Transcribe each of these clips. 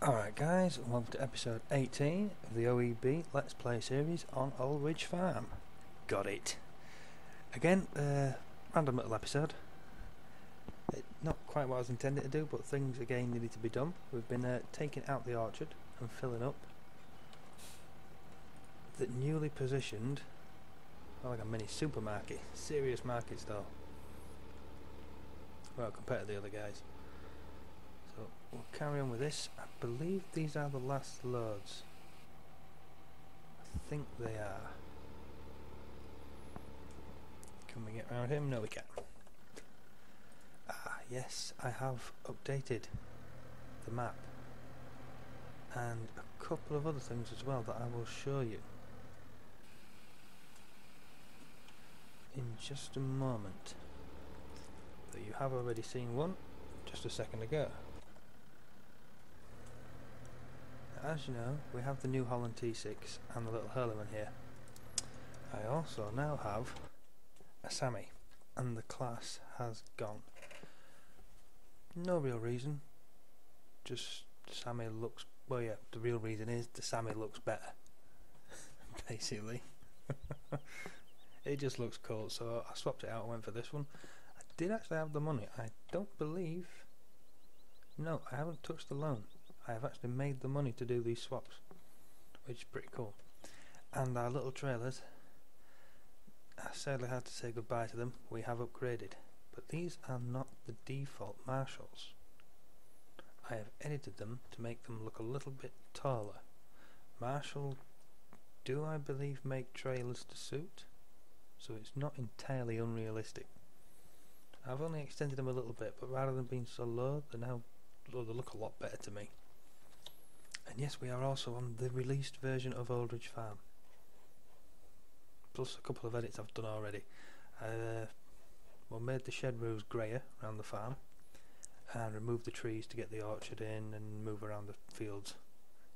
Alright guys, welcome to episode 18 of the OEB Let's Play series on Old Ridge Farm. Got it. Again, random little episode. Not quite what I was intended to do, but things again needed to be done. We've been taking out the orchard and filling up the newly positioned, like a mini supermarket, serious market stall. Well, compared to the other guys. So we'll carry on with this. I believe these are the last loads. I think they are. Can we get around him? No, we can't. Ah, yes, I have updated the map and a couple of other things as well that I will show you in just a moment. But you have already seen one just a second ago. As you know, we have the New Holland T6 and the little Hurleyman here. I also now have a Sammy, and the class has gone. No real reason, just Sammy looks, well yeah, the real reason is the Sammy looks better, basically. It just looks cool, so I swapped it out and went for this one. I did actually have the money. I don't believe, no, I haven't touched the loan. I have actually made the money to do these swaps, which is pretty cool. And our little trailers, I sadly had to say goodbye to them. We have upgraded, but these are not the default Marshalls. I have edited them to make them look a little bit taller. Marshall do, I believe, make trailers to suit, so it's not entirely unrealistic. I've only extended them a little bit, but rather than being so low, they look a lot better to me. And yes, we are also on the released version of Old Ridge Farm, plus a couple of edits I've done already. Made the shed roofs greyer around the farm and removed the trees to get the orchard in and move around the fields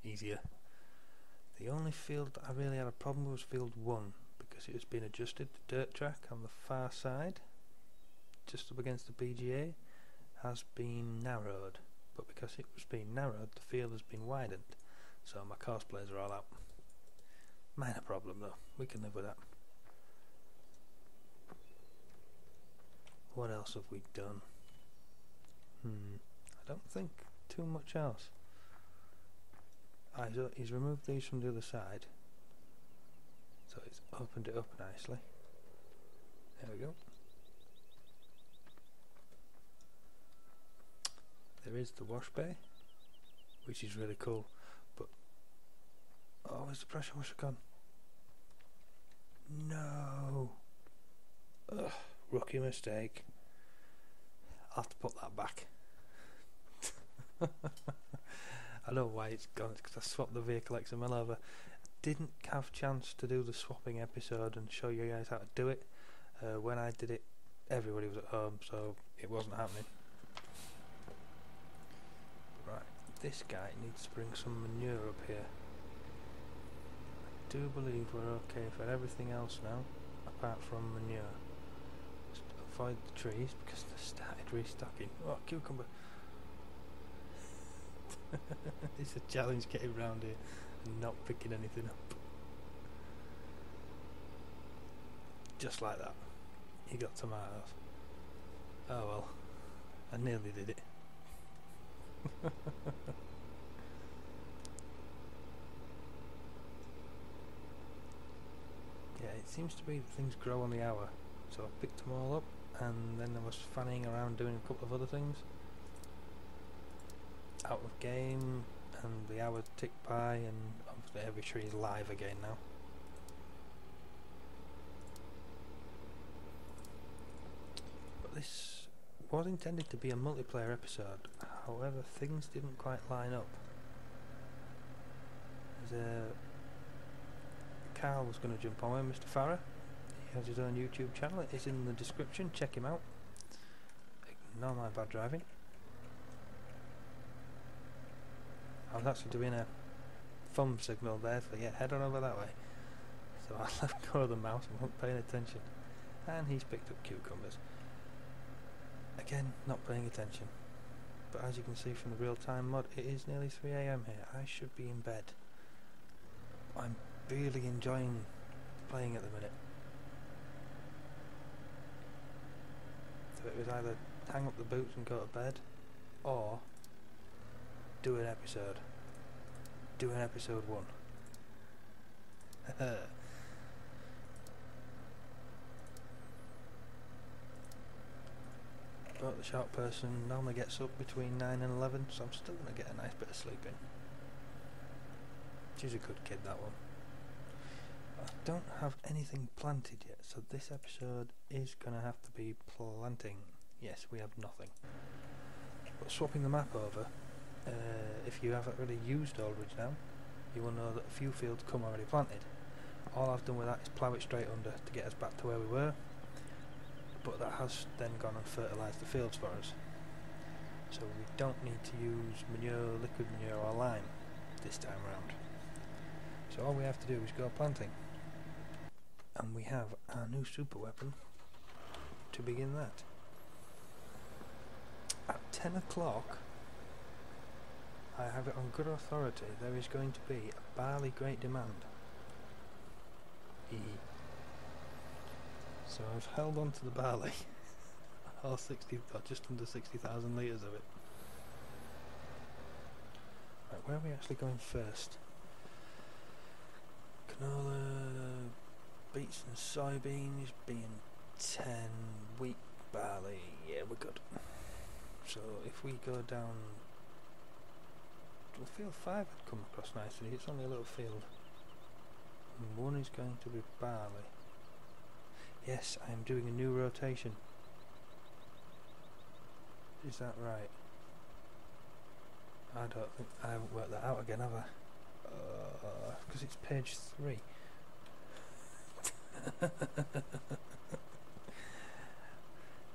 easier. The only field that I really had a problem with was field 1, because it has been adjusted. The dirt track on the far side, just up against the PGA, has been narrowed. But because it was being narrowed, the field has been widened, so my cosplays are all out. Minor problem though, we can live with that. What else have we done? I don't think too much else. He's removed these from the other side, so it's opened it up nicely. There we go. There is the wash bay, which is really cool, but oh, where's the pressure washer gone? No! Ugh, rookie mistake. I'll have to put that back. I know why it's gone, it's because I swapped the vehicle XML over. I didn't have a chance to do the swapping episode and show you guys how to do it. When I did it, everybody was at home, so it wasn't happening. Right, this guy needs to bring some manure up here. I do believe we're okay for everything else now, apart from manure. Just avoid the trees because they started restocking. Oh, cucumber! It's a challenge getting round here and not picking anything up. Just like that. You got tomatoes. Oh well, I nearly did it. Yeah, it seems to be that things grow on the hour, so I picked them all up and then I was fanning around doing a couple of other things out of game, and the hour ticked by, and obviously every tree is live again now. But this was intended to be a multiplayer episode, however things didn't quite line up. Carl was going to jump on with Mr. Farah. He has his own YouTube channel, it is in the description, check him out. Ignore my bad driving. I was actually doing a thumb signal there for, yeah, head on over that way. So I let go of the mouse and wasn't paying attention. And he's picked up cucumbers. Again, not paying attention. but as you can see from the real-time mod, it is nearly 3 AM here. I should be in bed. I'm really enjoying playing at the minute. So it was either hang up the boots and go to bed, or do an episode. Do an episode 1. But the sharp person normally gets up between 9 and 11, so I'm still going to get a nice bit of sleep in. She's a good kid, that one. I don't have anything planted yet, so this episode is going to have to be planting. Yes, we have nothing. But swapping the map over, if you haven't really used Old Ridge now, you will know that a few fields come already planted. All I've done with that is plough it straight under to get us back to where we were, but that has then gone and fertilised the fields for us. So we don't need to use manure, liquid manure or lime this time round. So all we have to do is go planting. And we have our new super weapon to begin that. At 10 o'clock, I have it on good authority, there is going to be a barley great demand. So I've held on to the barley, all 60, or just under 60,000 litres of it. Right, where are we actually going first? Canola, beets and soybeans being 10, wheat, barley, yeah, we're good. So if we go down, well, field 5 had come across nicely, it's only a little field. And 1 is going to be barley. Yes, I am doing a new rotation. Is that right? I don't think I haven't worked that out again, have I? Because it's page 3.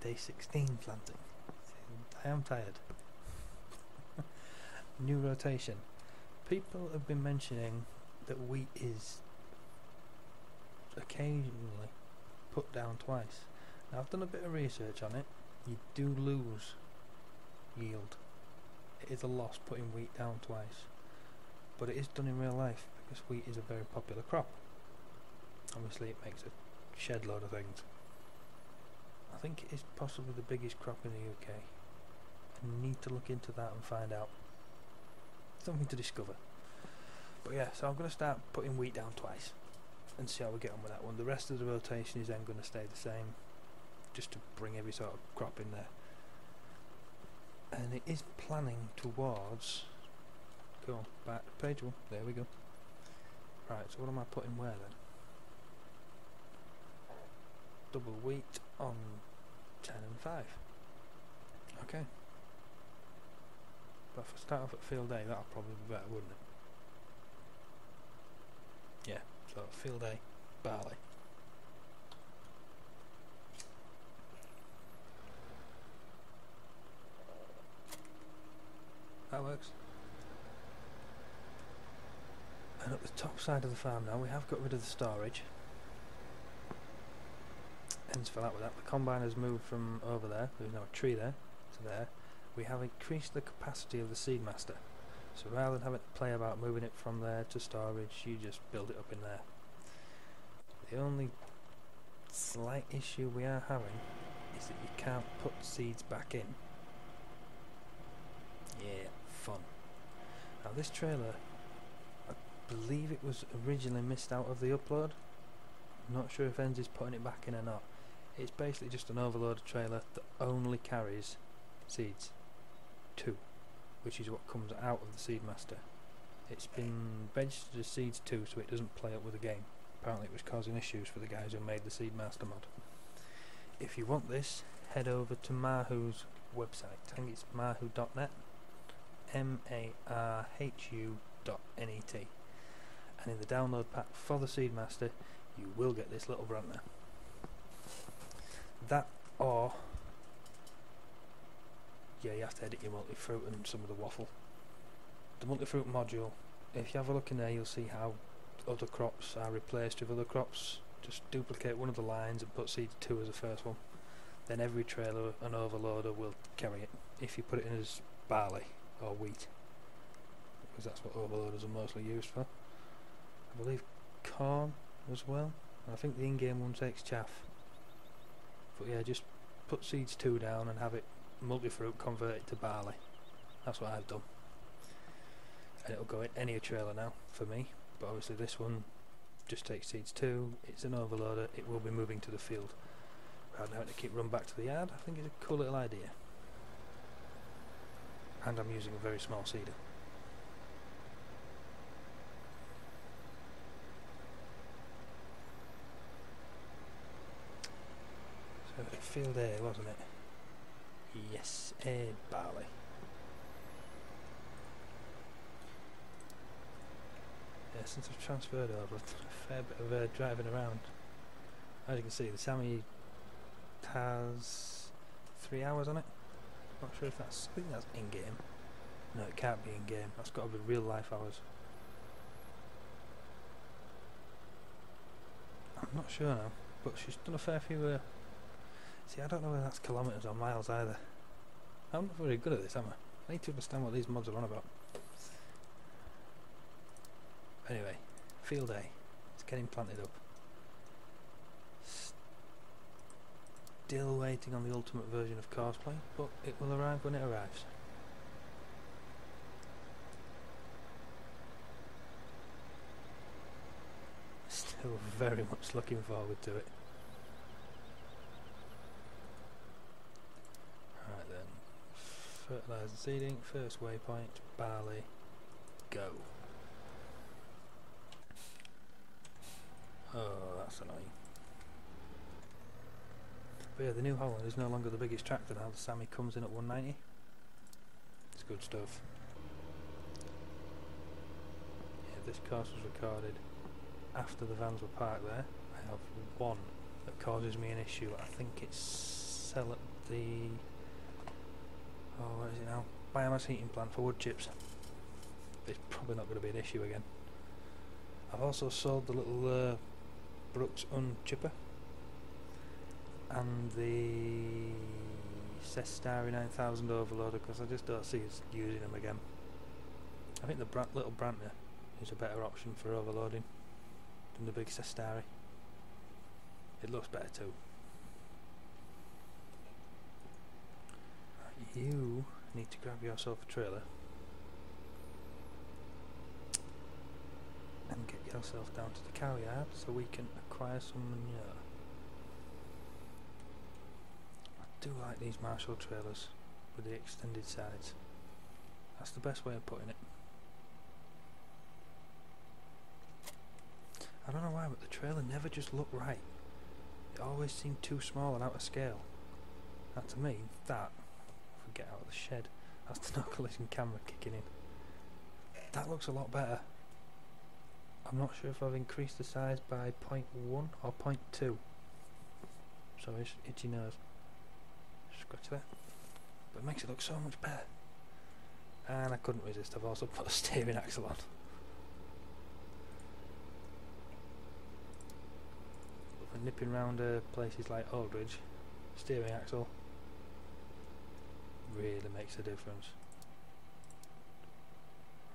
Day 16 planting. I am tired. New rotation. People have been mentioning that wheat is occasionally put down twice. Now I've done a bit of research on it. You do lose yield. It is a loss putting wheat down twice, but it is done in real life because wheat is a very popular crop. Obviously it makes a shed load of things. I think it is possibly the biggest crop in the UK. I need to look into that and find out. Something to discover. But yeah, so I'm going to start putting wheat down twice and see how we get on with that one. The rest of the rotation is then going to stay the same, just to bring every sort of crop in there. And it is planning towards, go on, back to page 1, there we go. Right, so what am I putting where then? Double wheat on 10 and 5. Okay. But if I start off at field A, that'll probably be better, wouldn't it? Yeah, so field A, barley. That works. And up the top side of the farm now, we have got rid of the storage. Ends for that with that. The combine has moved from over there, there's now a tree there, to there. We have increased the capacity of the seed master. So rather than having to play about moving it from there to storage, you just build it up in there. The only slight issue we are having is that you can't put seeds back in. Yeah, fun. Now this trailer, I believe it was originally missed out of the upload. I'm not sure if Enz is putting it back in or not. It's basically just an overloaded trailer that only carries seeds. 2, which is what comes out of the seed master. It's been registered as seeds 2 so it doesn't play up with the game. Apparently it was causing issues for the guys who made the seed master mod. If you want this, head over to Mahu's website. I think it's mahu.net, maarhu.net, and in the download pack for the seed master you will get this little brand there. That, or yeah, you have to edit your multi-fruit and some of the waffle. The multi-fruit module, if you have a look in there you'll see how other crops are replaced with other crops. Just duplicate one of the lines and put seed 2 as the first one. Then every trailer and overloader will carry it. If you put it in as barley or wheat, because that's what overloaders are mostly used for. I believe corn as well. I think the in-game one takes chaff. But yeah, just put seeds 2 down and have it multi-fruit convert it to barley. That's what I've done. And it'll go in any trailer now for me. But obviously this one just takes seeds 2. It's an overloader. It will be moving to the field rather than having to keep run back to the yard. I think it's a cool little idea. And I'm using a very small seeder. So field A, wasn't it? Yes, A barley. Yeah, since I've transferred over, I've done a fair bit of driving around. As you can see, the Sammy has 3 hours on it. Not sure if that's, I think that's in-game. No, it can't be in-game. That's got to be real life hours. I'm not sure now, but she's done a fair few. See, I don't know whether that's kilometres or miles either. I'm not very good at this, am I? I need to understand what these mods are on about. Anyway, field A. It's getting planted up. Still waiting on the ultimate version of Cosplay, but it will arrive when it arrives. Still very much looking forward to it. Alright then, fertiliser and seeding, first waypoint, barley, go. Oh, that's annoying. But yeah, the New Holland is no longer the biggest tractor now. The Sammy comes in at 190. It's good stuff. Yeah, this course was recorded after the vans were parked there. I have one that causes me an issue. I think it's sell at the what is it now? Biomass heating plant for wood chips. It's probably not going to be an issue again. I've also sold the little Brooks unchipper and the S5E18 9000 overloader because I just don't see us using them again. I think the little Brantner is a better option for overloading than the big S5E18. It looks better too. Right, you need to grab yourself a trailer and get yourself down to the cow yard so we can acquire some manure. I do like these Marshall trailers with the extended sides. That's the best way of putting it. I don't know why, but the trailer never just looked right. It always seemed too small and out of scale. Now to me, that, if we get out of the shed, that's the no collision camera kicking in. That looks a lot better. I'm not sure if I've increased the size by 0.1 or 0.2. Sorry, itchy nose. Scratch that. But it makes it look so much better. And I couldn't resist, I've also put a steering axle on. But for nipping round places like Old Ridge, steering axle really makes a difference.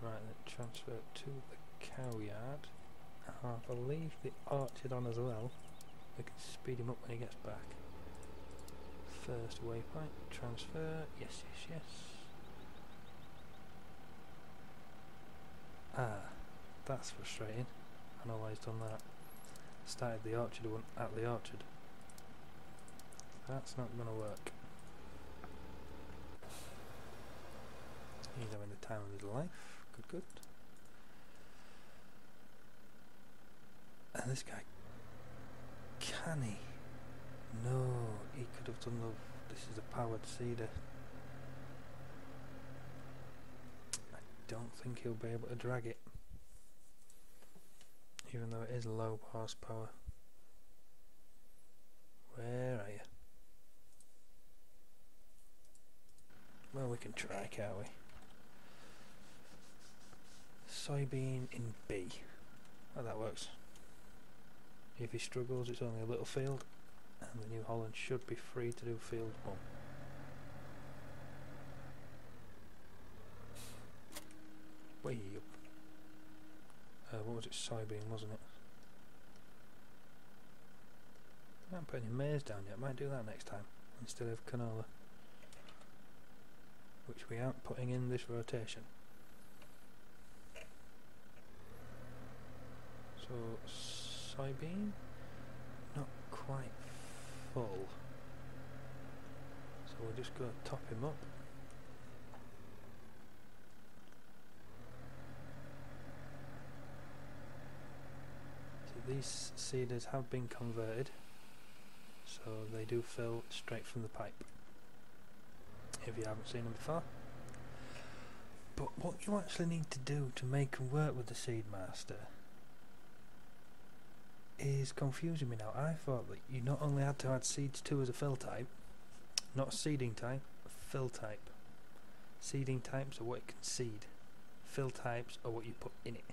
Right, then transfer to the cow yard. I believe the orchard on as well. We can speed him up when he gets back. First waypoint, transfer, yes, yes, yes. Ah, that's frustrating. I know why he's done that. Started the orchard one at the orchard. That's not going to work. He's having the time of his life. Good, good. And this guy, can he? No, he could have done the, this is a powered seeder. I don't think he'll be able to drag it, even though it is low horsepower. Where are you? Well, we can try, can't we? Soybean in B. Oh, that works. If he struggles, it's only a little field, and the New Holland should be free to do field 1. it's soybean, wasn't it? I haven't put any maize down yet. Might do that next time instead of canola, which we aren't putting in this rotation. So soybean, not quite full. So we'll just go top him up. So these seeders have been converted, so they do fill straight from the pipe, if you haven't seen them before. But what you actually need to do to make them work with the Seedmaster is confusing me now. I thought that you not only had to add seeds to as a fill type, not a seeding type, a fill type. Seeding types are what it can seed. Fill types are what you put in it.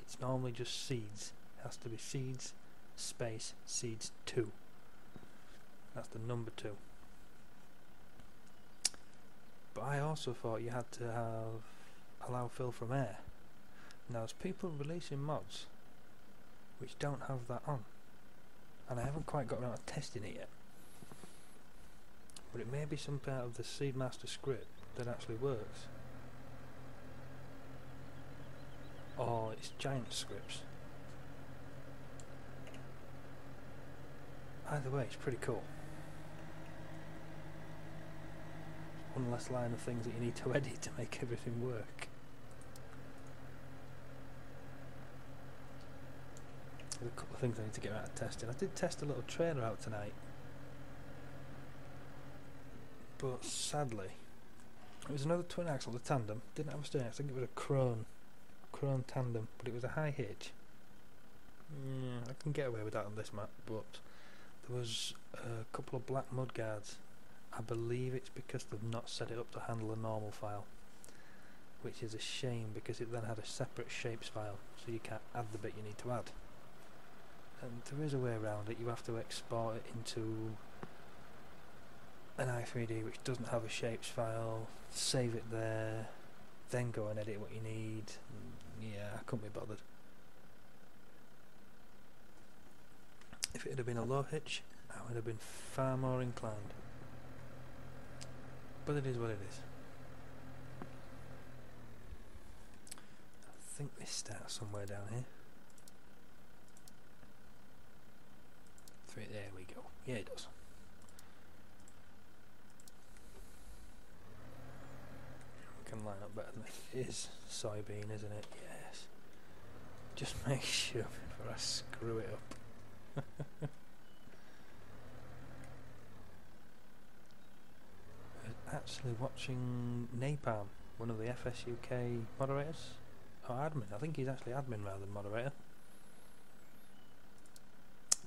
It's normally just seeds. It has to be seeds, space, seeds 2. That's the number 2. But I also thought you had to allow fill from air. Now there's people releasing mods which don't have that on, and I haven't quite got around to testing it yet. But it may be some part of the Seedmaster script that actually works, or it's giant scripts. Either way, it's pretty cool. One less line of things that you need to edit to make everything work. There's a couple of things I need to get out of testing. I did test a little trailer out tonight, but sadly it was another twin axle, a tandem. Didn't have a steering axle. I think it was a Krone tandem, but it was a high hitch. I can get away with that on this map, but there was a couple of black mud guards. I believe it's because they've not set it up to handle a normal file, which is a shame because it then had a separate shapes file, so you can't add the bit you need to add. And there is a way around it. You have to export it into an i3D which doesn't have a shapes file, save it there, then go and edit what you need. Yeah, I couldn't be bothered. If it had been a low hitch, I would have been far more inclined. But it is what it is. I think this starts somewhere down here. There we go. Yeah, it does. We can line up better than it is soybean, isn't it? Yes. Just make sure before I screw it up. I was actually watching Napalm, one of the FSUK moderators, or admin. I think he's actually admin rather than moderator.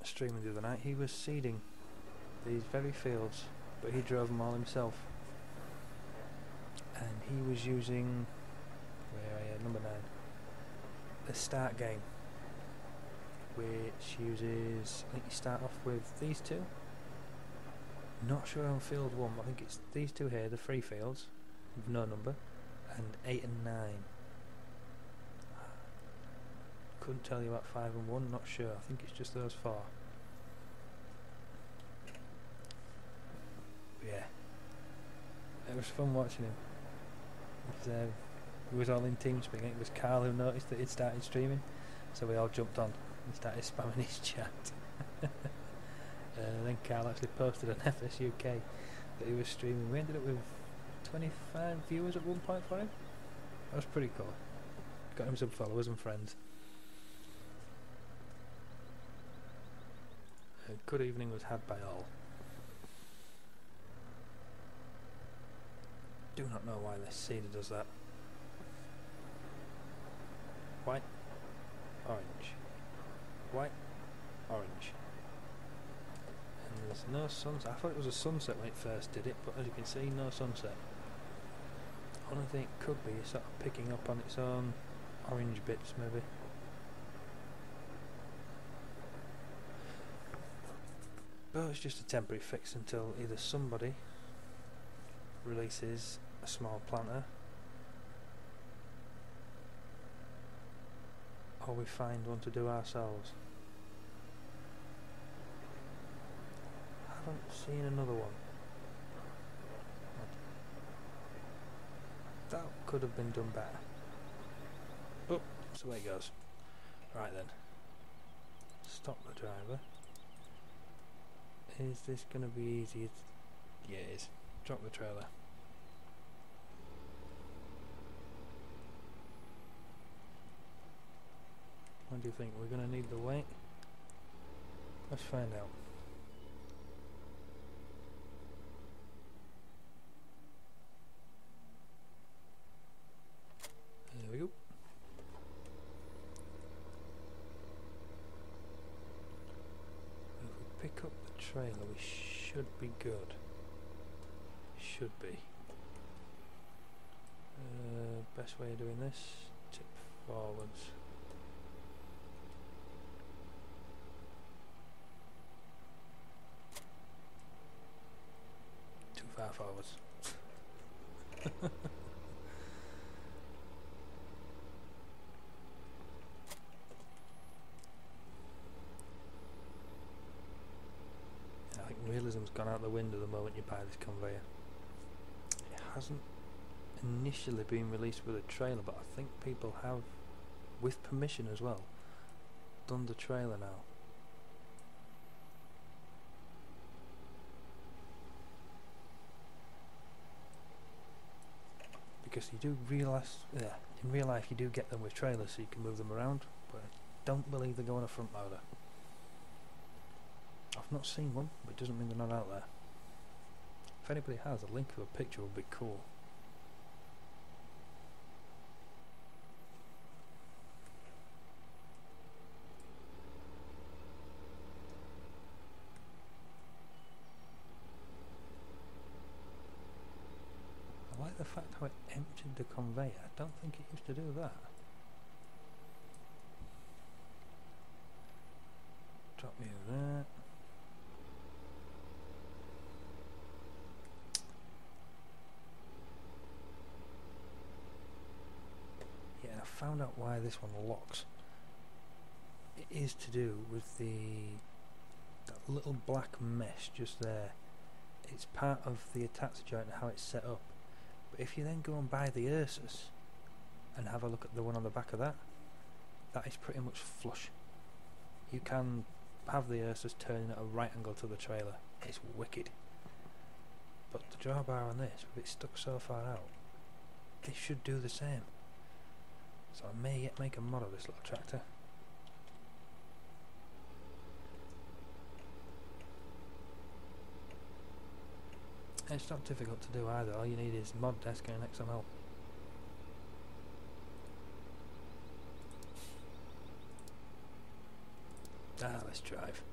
Streaming the other night, he was seeding these very fields, but he drove them all himself, and he was using, where are you, number 9, the start game, which uses, I think you start off with these two, not sure on field 1, I think it's these two here, the free fields with no number, and 8 and 9. Couldn't tell you about 5 and 1, not sure. I think it's just those 4. Yeah, it was fun watching him. We was all in TeamSpeak. It was Carl who noticed that he'd started streaming, so we all jumped on and started spamming his chat. And then Carl actually posted on FSUK that he was streaming. We ended up with 25 viewers at one point for him. That was pretty cool. Got him some followers and friends. A good evening was had by all. Do not know why this seeder does that. White, orange, white, orange. And there's no sunset. I thought it was a sunset when it first did it, but as you can see, no sunset. Only thing it could be is sort of picking up on its own orange bits, maybe. But it's just a temporary fix until either somebody releases a small planter, or we find one to do ourselves. I haven't seen another one. That could have been done better. Oh, that's the way it goes. Right then. Stop the driver. Is this going to be easy? Yeah, it is. Drop the trailer. What do you think? We're going to need the weight? Let's find out. There we go. If we pick up the trailer, we should be good. Should be. Best way of doing this, tip forwards. Too far forwards. I think realism's gone out the window the moment you buy this conveyor. It hasn't initially been released with a trailer, but I think people have, with permission as well, done the trailer now. Because you do realise, in real life you do get them with trailers so you can move them around, but I don't believe they go on a front loader. I've not seen one, but it doesn't mean they're not out there. If anybody has, a link of a picture would be cool. I like the fact how it emptied the conveyor. I don't think it used to do that. Drop you there. Yeah, I found out why this one locks. It is to do with that little black mesh just there. It's part of the attach joint and how it's set up. But if you then go and buy the Ursus and have a look at the one on the back of that, that is pretty much flush. You can have the Ursus turning at a right angle to the trailer. It's wicked. But the drawbar on this, with it stuck so far out, this should do the same. So I may yet make a mod of this little tractor. It's not difficult to do either. All you need is mod desk and XML. Let's drive.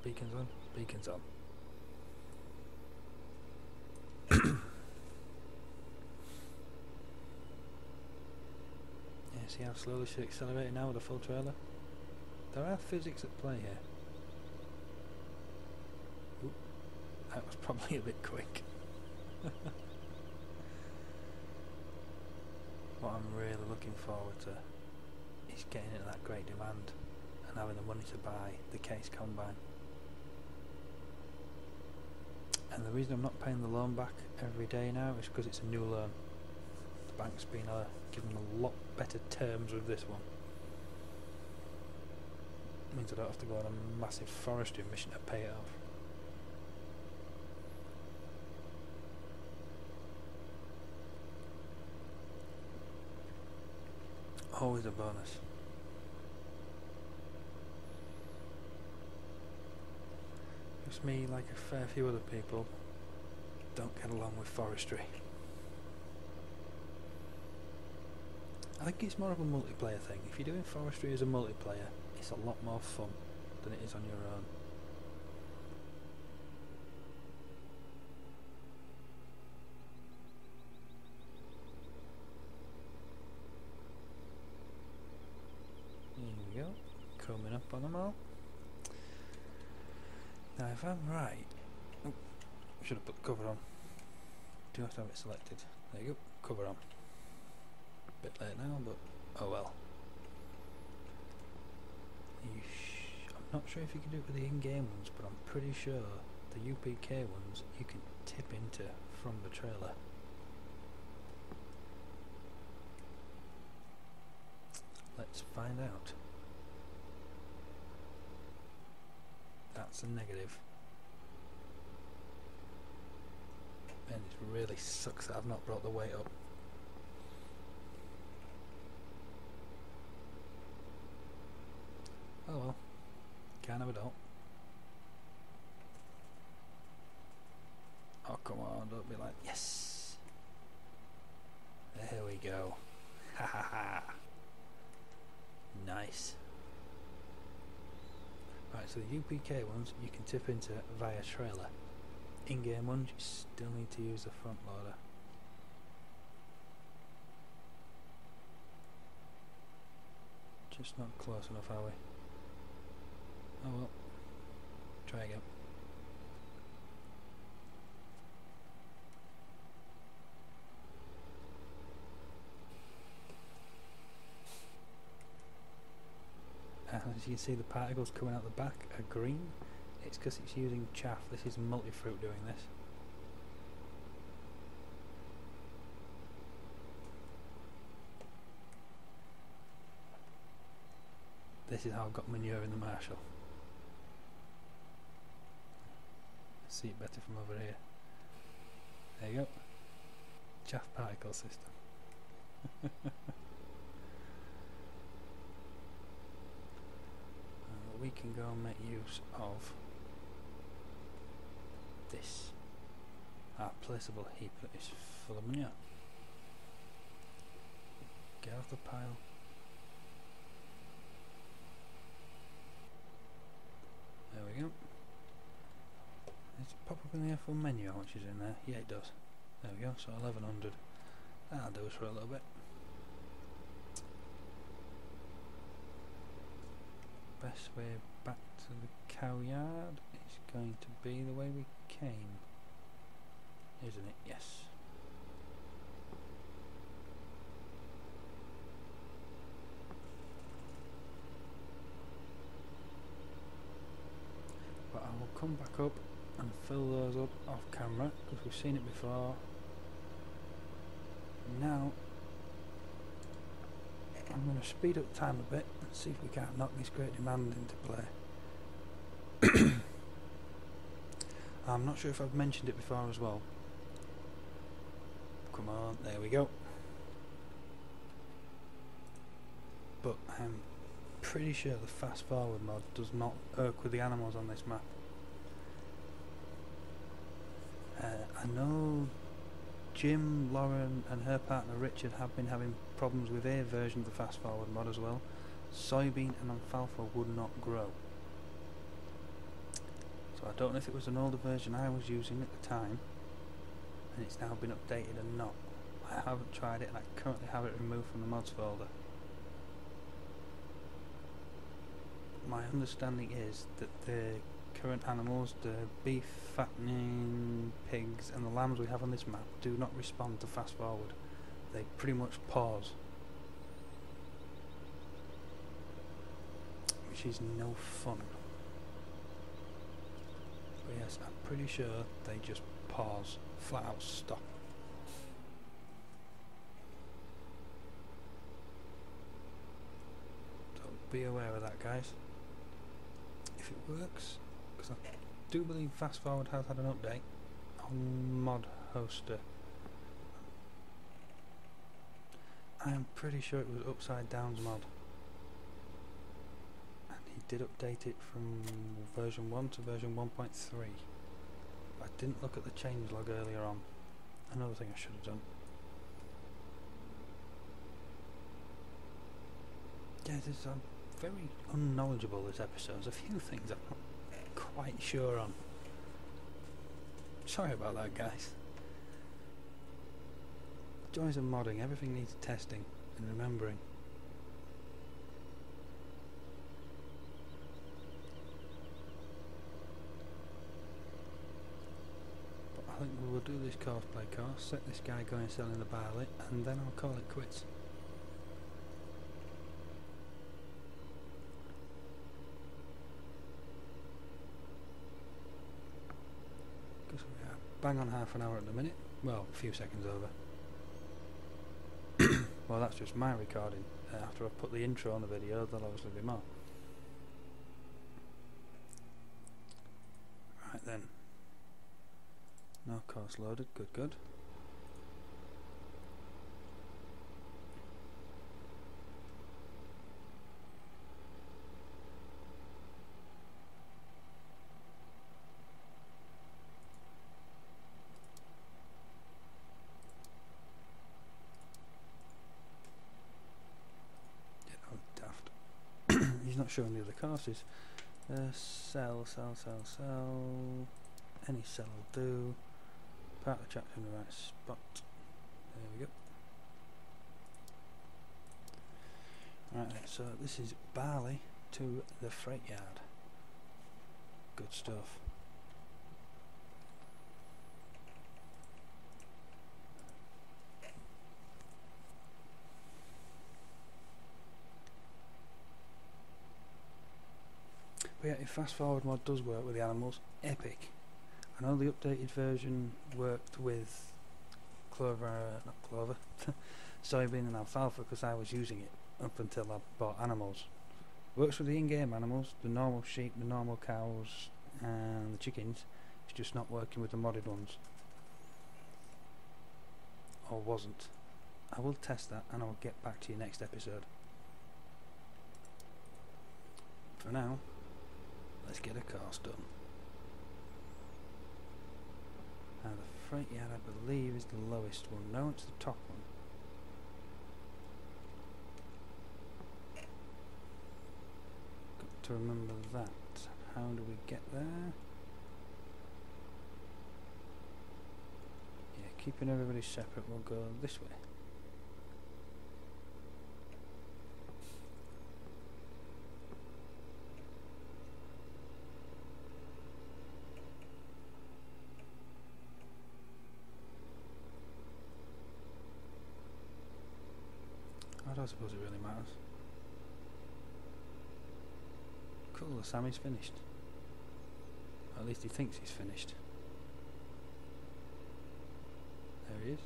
Beacons on, beacons on. Yeah, see how slowly she's accelerating now with a full trailer? There are physics at play here. Oop, that was probably a bit quick. What I'm really looking forward to is getting into that great demand and having the money to buy the case combine. And the reason I'm not paying the loan back every day now is because it's a new loan. The bank's been given a lot better terms with this one. It means I don't have to go on a massive forestry mission to pay it off. Always a bonus. Just me, like a fair few other people, don't get along with forestry. I think it's more of a multiplayer thing. If you're doing forestry as a multiplayer, it's a lot more fun than it is on your own. There we go, coming up on them all. Now if I'm right, oh, should have put the cover on. Do have to have it selected. There you go, cover on. Bit late now, but oh well. Not sure if you can do it with the in-game ones, but I'm pretty sure the UPK ones you can tip into from the trailer. Let's find out. That's a negative. And it really sucks that I've not brought the weight up. Oh well, can't have it all. Oh come on, don't be like, yes! There we go. Ha ha ha. Nice. Right, so the UPK ones you can tip into via trailer. In-game ones you still need to use the front loader. Just not close enough, are we? Oh well. Try again. As you can see, the particles coming out the back are green. It's because it's using chaff. This is multi-fruit doing this. This is how I've got manure in the Marshall. See it better from over here. There you go. Chaff particle system. We can go and make use of this. Our placeable heap that is full of manure. Get off the pile. There we go. Does it pop up in the F1 menu how much is in there? Yeah, it does. There we go, so 1100. That'll do us for a little bit. Best way back to the cow yard is going to be the way we came, isn't it? Yes. But I will come back up and fill those up off camera because we've seen it before. Now I'm going to speed up time a bit and see if we can't knock this great demand into play. I'm not sure if I've mentioned it before as well. Come on, there we go. But I'm pretty sure the fast forward mod does not work with the animals on this map. I know Jim, Lauren and her partner Richard have been having problems with their version of the fast forward mod as well. Soybean and alfalfa would not grow. So I don't know if it was an older version I was using at the time and it's now been updated or not. I haven't tried it and I currently have it removed from the mods folder. My understanding is that the current animals, the beef, fattening, pigs and the lambs we have on this map do not respond to fast forward. They pretty much pause. Which is no fun. But yes, I'm pretty sure they just pause, flat out stop. So be aware of that, guys. If it works, because I do believe fast forward has had an update on mod hoster. I am pretty sure it was Upside Down's mod. And he did update it from version 1 to version 1.3. I didn't look at the changelog earlier on. Another thing I should have done. Yeah, I'm very unknowledgeable this episode. There's a few things I'm not quite sure on. Sorry about that, guys. Joys of modding, everything needs testing and remembering. But I think we will do this cosplay course, set this guy going selling the barley, and then I'll call it quits. bang on half an hour at the minute. Well, a few seconds over. Well, that's just my recording. After I've put the intro on the video, there'll obviously be more. Right then. No course loaded. Good, good. He's not showing the other courses. Sell. Any cell will do. Park the tractor in the right spot. There we go. Right then, so this is Barley to the freight yard. Good stuff. But yeah, if fast forward mod does work with the animals, epic. I know the updated version worked with soybean and alfalfa because I was using it up until I bought animals. Works with the in-game animals, the normal sheep, the normal cows and the chickens. It's just not working with the modded ones. Or wasn't. I will test that and I'll get back to you next episode. For now, let's get a course done. Now the freight yard I believe is the lowest one. No, it's the top one. Got to remember that. How do we get there? Yeah, keeping everybody separate, we'll go this way. I don't suppose it really matters. Cool, the Sammy's finished. Or at least he thinks he's finished. There he is.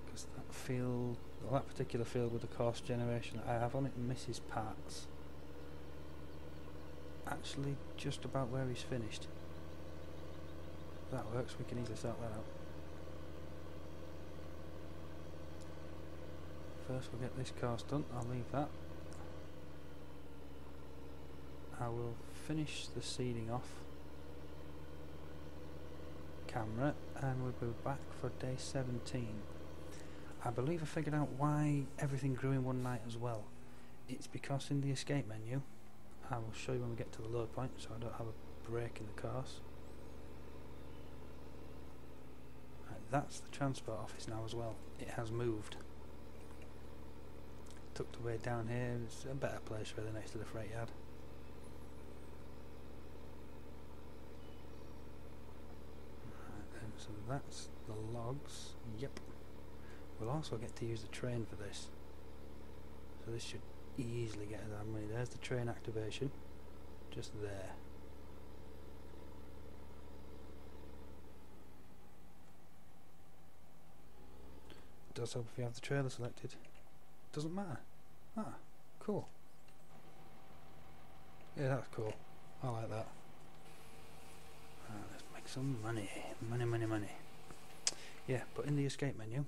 Because that field, well, that particular field with the course generation that I have on it misses parts. Actually just about where he's finished. If that works, we can easily sort that out. First we'll get this course done, I'll leave that. I will finish the seeding off camera and we'll be back for day 17. I believe I figured out why everything grew in one night as well. It's because in the escape menu, I will show you when we get to the low point so I don't have a break in the course. Right, that's the transport office now as well. It has moved. Tucked away down here, it's a better place really next to the freight yard. Right then, so that's the logs. Yep. We'll also get to use the train for this. So this should easily get us our money. There's the train activation, just there. Does help if you have the trailer selected. Doesn't matter. Ah, cool. Yeah, that's cool. I like that. Let's make some money. Money. Yeah, but in the escape menu,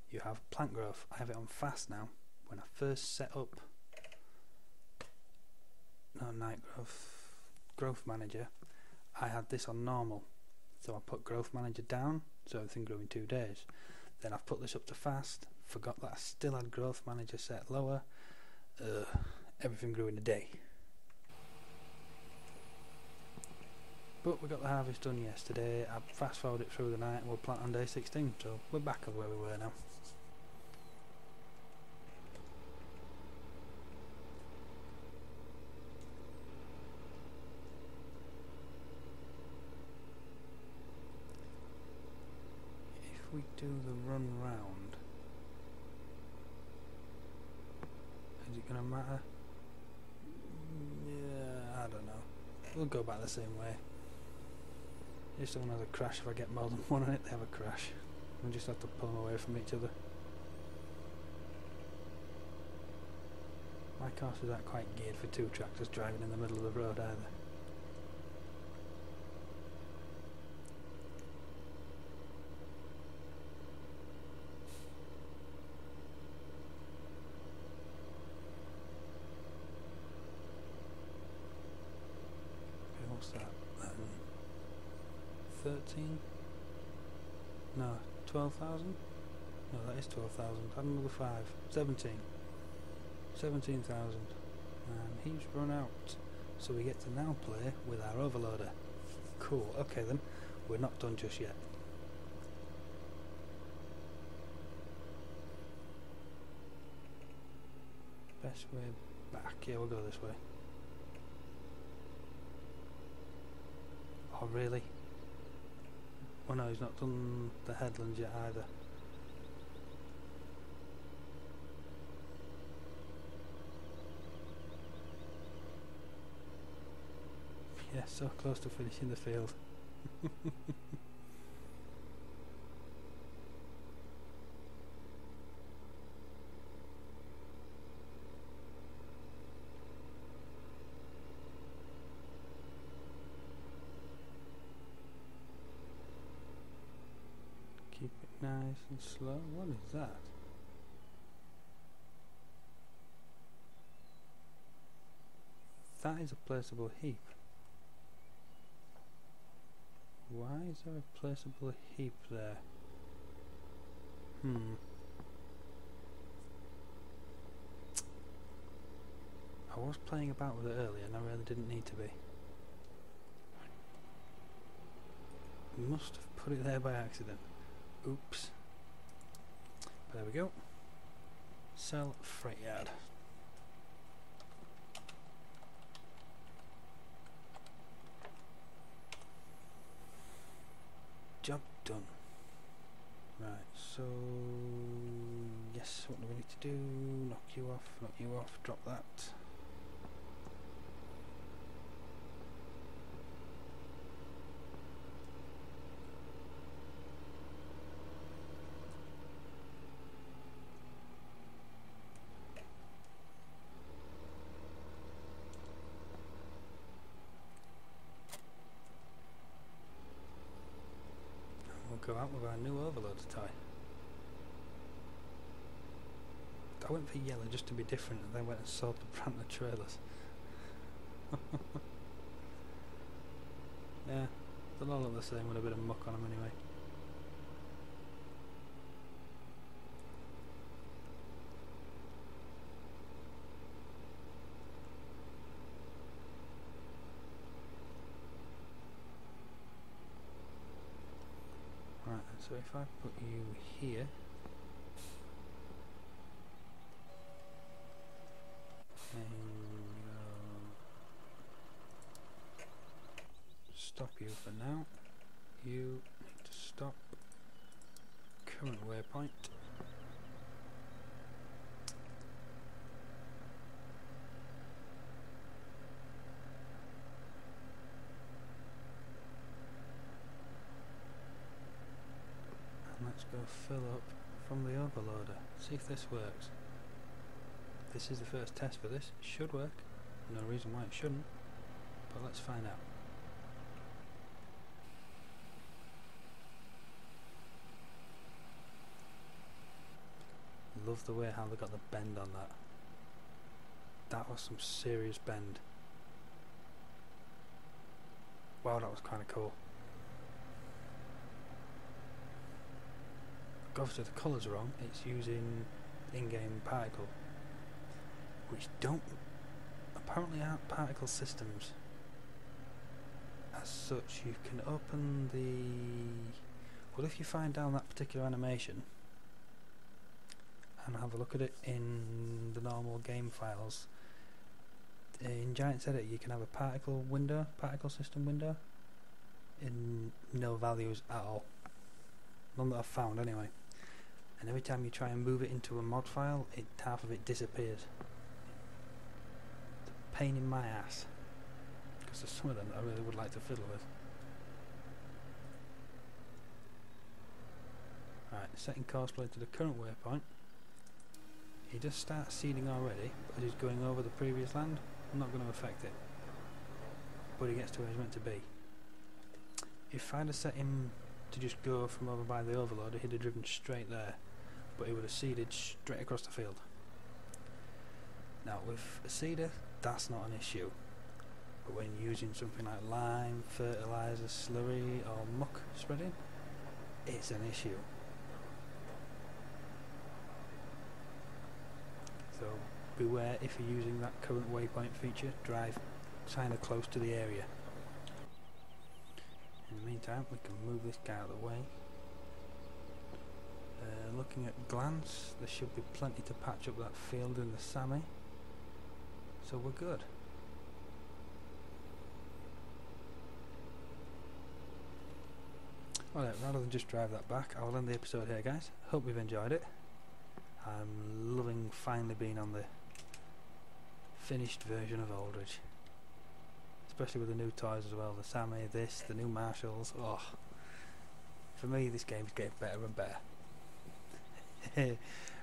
you have plant growth. I have it on fast now. When I first set up night growth manager, I had this on normal, so I put growth manager down so everything grew in 2 days. Then I've put this up to fast, forgot that I still had growth manager set lower. Everything grew in a day. But we got the harvest done yesterday. I fast forwarded it through the night and we'll plant on day 16, so we're back of where we were now. We do do the run round, is it going to matter? Yeah, I don't know. We'll go back the same way. If someone has a crash, if I get more than one on it, they have a crash. We just have to pull them away from each other. My cars aren't quite geared for two tractors driving in the middle of the road either. Okay, what's that? 13? No, 12,000? No, that is 12,000. Add another 5. 17. 17,000. And he's run out. So we get to now play with our overloader. Cool. Okay then. We're not done just yet. Best way back. Yeah, we'll go this way. Oh, really? Oh no, he's not done the headlands yet either. Yeah, so close to finishing the field. Keep it nice and slow. What is that? That is a placeable heap. Why is there a placeable heap there? I was playing about with it earlier and I really didn't need to be. Must have put it there by accident. Oops. But there we go. Sell freight yard. Job done. Right, so yes, what do we need to do? Knock you off, drop that. Go out with our new overloader tie. I went for yellow just to be different and then went and sold the Brantner trailers. Yeah, they'll all look the same with a bit of muck on them anyway. So if I put you here, and stop you for now, you need to stop, current waypoint, let's go fill up from the overloader. See if this works. This is the first test for this. It should work. No reason why it shouldn't. But let's find out. Love the way how they got the bend on that. That was some serious bend. Wow, that was kind of cool. Obviously the colours are wrong, it's using in-game particle, which apparently aren't particle systems as such. You can open well, if you find down that particular animation and have a look at it in the normal game files, in Giant's Edit you can have a particle system window in no values at all. none that I've found anyway. And every time you try and move it into a mod file, half of it disappears. It's a pain in my ass, because there's some of them that I really would like to fiddle with. Right, setting courseplay to the current waypoint. He just starts seeding already, but as he's going over the previous land, I'm not going to affect it. But he gets to where he's meant to be. If I'd have set him to just go from over by the overloader, he'd have driven straight there, but he would have seeded straight across the field. Now with a seeder, that's not an issue, but when using something like lime, fertiliser, slurry or muck spreading, it's an issue. So beware if you're using that current waypoint feature, drive kind of close to the area. In the meantime, we can move this guy out of the way. Looking at glance, there should be plenty to patch up that field in the Sammy, so we're good. Alright, rather than just drive that back, I'll end the episode here, guys. Hope you've enjoyed it. I'm loving finally being on the finished version of Old Ridge, especially with the new toys as well, the Sammy, the new Marshalls. Oh, for me this game's getting better and better.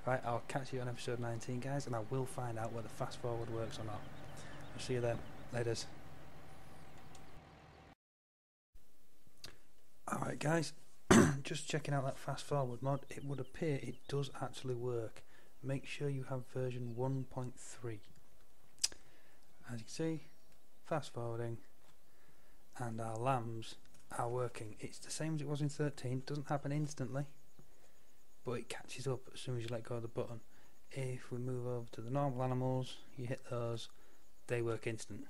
Right, I'll catch you on episode 19, guys, and I will find out whether fast forward works or not. I'll see you then. Laters. Alright guys, just checking out that fast forward mod. It would appear it does actually work. Make sure you have version 1.3. As you can see, fast forwarding and our lambs are working. It's the same as it was in 13, doesn't happen instantly, but it catches up as soon as you let go of the button. If we move over to the normal animals, you hit those, they work instant.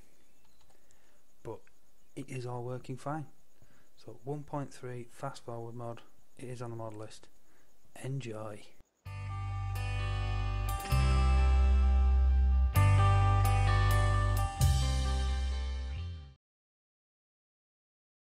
But it is all working fine. So 1.3 fast forward mod, it is on the mod list. Enjoy.